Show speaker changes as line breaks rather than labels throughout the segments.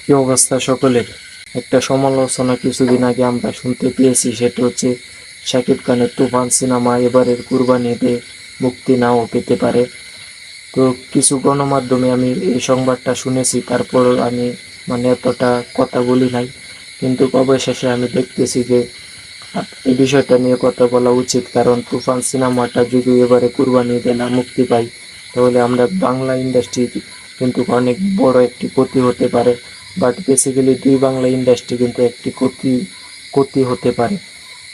কি অবস্থা সকলের? একটা সমালোচনা কিছুদিন আগে আমরা শুনতে পেয়েছি, সেটা হচ্ছে শাকিব খানের তুফান সিনেমা এবারের কুরবানিতে মুক্তি নাও পেতে পারে। তো কিছু গণমাধ্যমে আমি এই সংবাদটা শুনেছি, তারপর আমি এতটা কথা বলি নাই। কিন্তু অবশেষে আমি দেখতেছি যে এই বিষয়টা নিয়ে কথা বলা উচিত, কারণ তুফান সিনেমাটা যদি এবারে কুরবানিতে না মুক্তি পাই, তাহলে আমরা বাংলা ইন্ডাস্ট্রি কিন্তু অনেক বড় একটি ক্ষতি হতে পারে। বাট বেসিক্যালি দুই বাংলা ইন্ডাস্ট্রি কিন্তু একটি ক্ষতি ক্ষতি হতে পারে।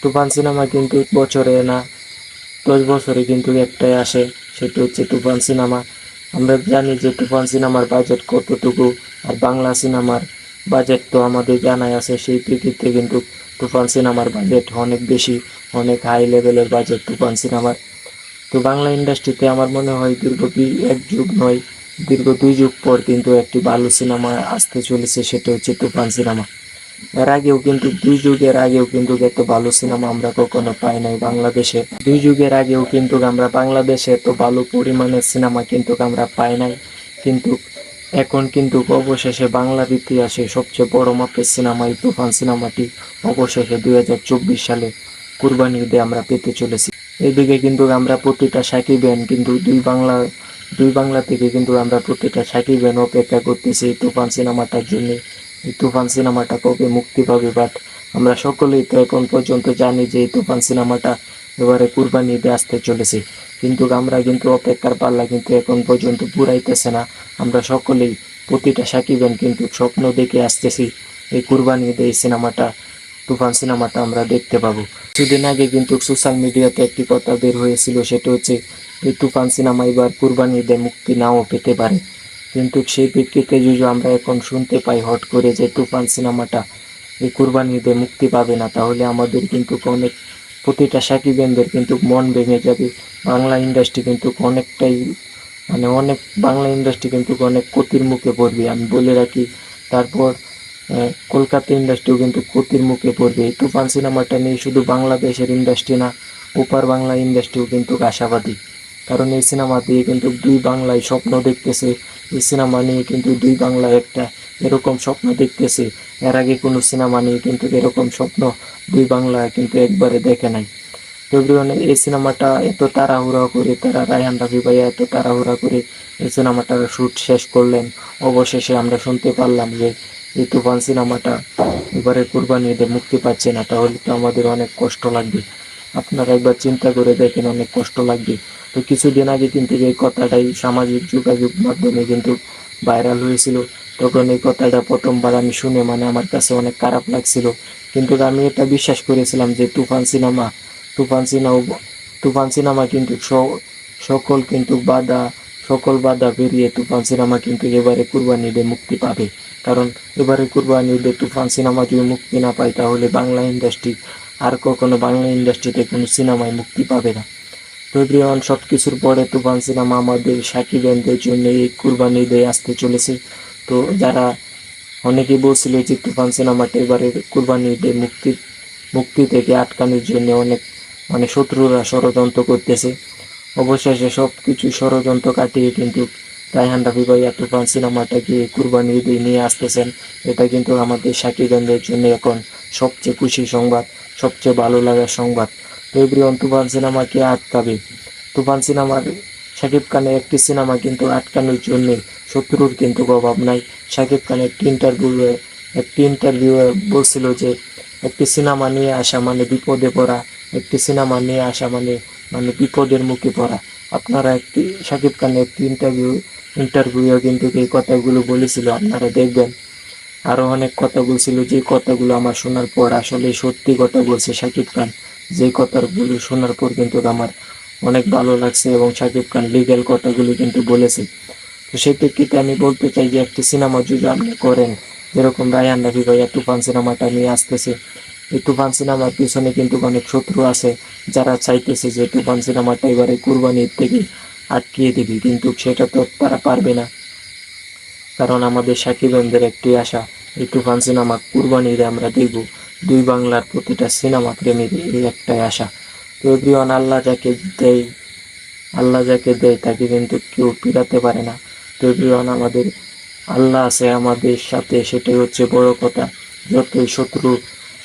তুফান সিনেমা কিন্তু বছরে না 10 বছরে কিন্তু একটাই আসে, সেটা হচ্ছে তুফান সিনেমা। আমরা জানি যে তুফান সিনেমার বাজেট কতটুকু, আর বাংলা সিনেমার বাজেট তো আমাদের জানাই আছে। সেই প্রেক্ষিতে কিন্তু তুফান সিনেমার বাজেট অনেক বেশি, অনেক হাই লেভেলের বাজেট তুফান সিনেমার। তো বাংলা ইন্ডাস্ট্রিতে আমার মনে হয় দীর্ঘ এক যুগ নয়, দীর্ঘ 2 যুগ পর কিন্তু একটি ভালো সিনেমা আসতে চলেছে, সেটা হচ্ছে তুফান সিনেমা। এর আগেও কিন্তু 2 যুগের আগেও কিন্তু এত ভালো সিনেমা আমরা কখনো পাই নাই বাংলাদেশে। 2 যুগের আগেও কিন্তু আমরা বাংলাদেশে এত ভালো পরিমাণের সিনেমা কিন্তু আমরা পাই নাই। কিন্তু এখন কিন্তু অবশেষে বাংলার ইতিহাসে সবচেয়ে বড় মাপের সিনেমা এই তুফান সিনেমাটি অবশেষে 2024 সালে কুরবানি ঈদে আমরা পেতে চলেছি। এদিকে কিন্তু আমরা প্রতিটা সাকিবিয়ান কিন্তু দুই বাংলা থেকে কিন্তু আমরা প্রতিটা সাকিবিয়ান অপেক্ষা করতেছি এই তুফান সিনেমাটার জন্য। এই তুফান সিনেমাটা কবে মুক্তি পাবে, বাট আমরা সকলেই তো এখন পর্যন্ত জানি যে এই তুফান সিনেমাটা এবারে কুরবানি ঈদে আসতে চলেছে। কিন্তু আমরা কিন্তু অপেক্ষার পাল্লা কিন্তু এখন পর্যন্ত পুরাইতেছে না। আমরা সকলেই প্রতিটা সাকিবিয়ান কিন্তু স্বপ্ন দেখে আসতেছি এই কুরবানি ঈদে এই সিনেমাটা, তুফান সিনেমাটা আমরা দেখতে পাবো। কিছুদিন আগে কিন্তু সোশ্যাল মিডিয়াতে একটি কথা বের হয়েছিল, সেটা হচ্ছে এই তুফান সিনেমা এবার কুরবানি ঈদে মুক্তি নাও পেতে পারে। কিন্তু সেই প্রেক্ষিতে যদি আমরা এখন শুনতে পাই হট করে যে তুফান সিনেমাটা এই কুরবানি ঈদে মুক্তি পাবে না, তাহলে আমাদের কিন্তু অনেক প্রতিটা সাকিবিয়ানদের কিন্তু মন ভেঙে যাবে। বাংলা ইন্ডাস্ট্রি কিন্তু অনেকটাই অনেক বাংলা ইন্ডাস্ট্রি কিন্তু অনেক ক্ষতির মুখে পড়বে, আমি বলে রাখি। তারপর কলকাতা ইন্ডাস্ট্রিও কিন্তু ক্ষতির মুখে পড়বে। এই তুফান সিনেমাটা নিয়ে শুধু বাংলাদেশের ইন্ডাস্ট্রি না, ওপার বাংলা ইন্ডাস্ট্রিও কিন্তু আশাবাদী। কারণ এই সিনেমা দিয়ে কিন্তু দুই বাংলায় স্বপ্ন দেখতেছে। এই সিনেমা নিয়ে কিন্তু দুই বাংলায় একটা এরকম স্বপ্ন দেখতেছে, এর আগে কোনো সিনেমা নিয়ে কিন্তু এরকম স্বপ্ন দুই বাংলা কিন্তু একবারে দেখে নাই। তো এই সিনেমাটা এত তাড়াহুড়া করে তারা রায়হান রাফি ভাইয়া এত তাড়াহুড়া করে এই সিনেমাটার শুট শেষ করলেন। অবশেষে আমরা শুনতে পারলাম যে এই তুফান সিনেমাটা এবারে কুরবানি ঈদে মুক্তি পাচ্ছে না, তাহলে তো আমাদের অনেক কষ্ট লাগবে। আপনারা একবার চিন্তা করে দেখেন, অনেক কষ্ট লাগবে। তো কিছুদিন আগে কিন্তু এই কথাটাই সামাজিক যোগাযোগ মাধ্যমে কিন্তু ভাইরাল হয়েছিল। তখন এই কথাটা প্রথমবার আমি শুনে আমার কাছে অনেক খারাপ লাগছিল। কিন্তু আমি এটা বিশ্বাস করেছিলাম যে তুফান সিনেমা তুফান সিনেমা কিন্তু সকল কিন্তু সকল বাধা পেরিয়ে তুফান সিনেমা কিন্তু এবারে কুরবানি ঈদে মুক্তি পাবে। কারণ এবারে কুরবানি ঈদে তুফান সিনেমা যদি মুক্তি না পায়, তাহলে বাংলা ইন্ডাস্ট্রি আর কখনো বাংলা ইন্ডাস্ট্রিতে কোনো সিনেমায় মুক্তি পাবে না। তো এভরিওয়ান, সব কিছুর পরে তুফান সিনেমা আমাদের সাকিবিয়ানদের জন্য এই কুরবানি ঈদে আসতে চলেছে। তো যারা অনেকেই বলছিল যে তুফান সিনেমাটা এবারে কুরবানি ঈদে মুক্তি থেকে আটকানোর জন্য অনেক শত্রুরা ষড়যন্ত্র করতেছে। অবশেষে সব কিছু ষড়যন্ত্র কাটিয়ে কিন্তু রায়হান রাফি ভাইয়া তুফান সিনেমাটাকে কুরবানি ঈদে নিয়ে আসতেছেন। এটা কিন্তু আমাদের সাকিবিয়ানদের জন্য এখন সবচেয়ে খুশি সংবাদ, সবচেয়ে ভালো লাগার সংবাদ। তো এভরিওয়ান, তুফান সিনেমাকে আটকাবে। তুফান সিনেমার শাকিব খানের একটি সিনেমা কিন্তু আটকানোর জন্য শত্রুর কিন্তু অভাব নাই। শাকিব খান একটি ইন্টারভিউ বলছিল যে একটি সিনেমা নিয়ে আসা মানে বিপদে পড়া, একটি সিনেমা নিয়ে আসা মানে বিপদের মুখে পড়া। আপনারা শাকিব খানের একটি ইন্টারভিউ কিন্তু এই কথাগুলো বলেছিল, আপনারা দেখবেন। আরো অনেক কথা বলছিল, যে কথাগুলো আমার শোনার পর আসলে সত্যি কথা বলছে শাকিব খান। যে কথাগুলো শোনার পর কিন্তু আমার অনেক ভালো লাগছে, এবং শাকিব খান লিগেল কথাগুলো কিন্তু বলেছে। তো সেই প্রেক্ষিতে আমি বলতে চাই যে একটি সিনেমা যদি আপনি করেন, যেরকম রায়হান রাফি ভাইয়া তুফান সিনেমাটা নিয়ে আসতেছে, এই তুফান সিনেমার পিছনে কিন্তু অনেক শত্রু আছে যারা চাইতেছে যে তুফান সিনেমাটা এবারে কুরবানির থেকে আটকিয়ে দিবি, কিন্তু সেটা তো তারা পারবে না। কারণ আমাদের সাকিব-দের একটি আশা, এই তুফান সিনেমা কুরবানিতে আমরা দেখব। দুই বাংলার প্রতিটা সিনেমা প্রেমীর এই একটাই আশা। তো এভরিওয়ান, আল্লাহ যাকে দেয় তাকে কিন্তু কেউ ফিরাতে পারে না। তো এভরিওয়ান, আমাদের আল্লাহ আছে আমাদের সাথে, সেটাই হচ্ছে বড় কথা। যতই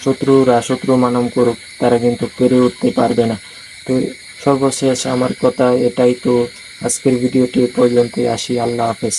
শত্রুরা শত্রু মানব করুক, তারা কিন্তু পেরে উঠতে পারবে না। তো সর্বশেষ আমার কথা এটাই। তো আজকের ভিডিওটি এ পর্যন্তই, আসি। আল্লাহ হাফেজ।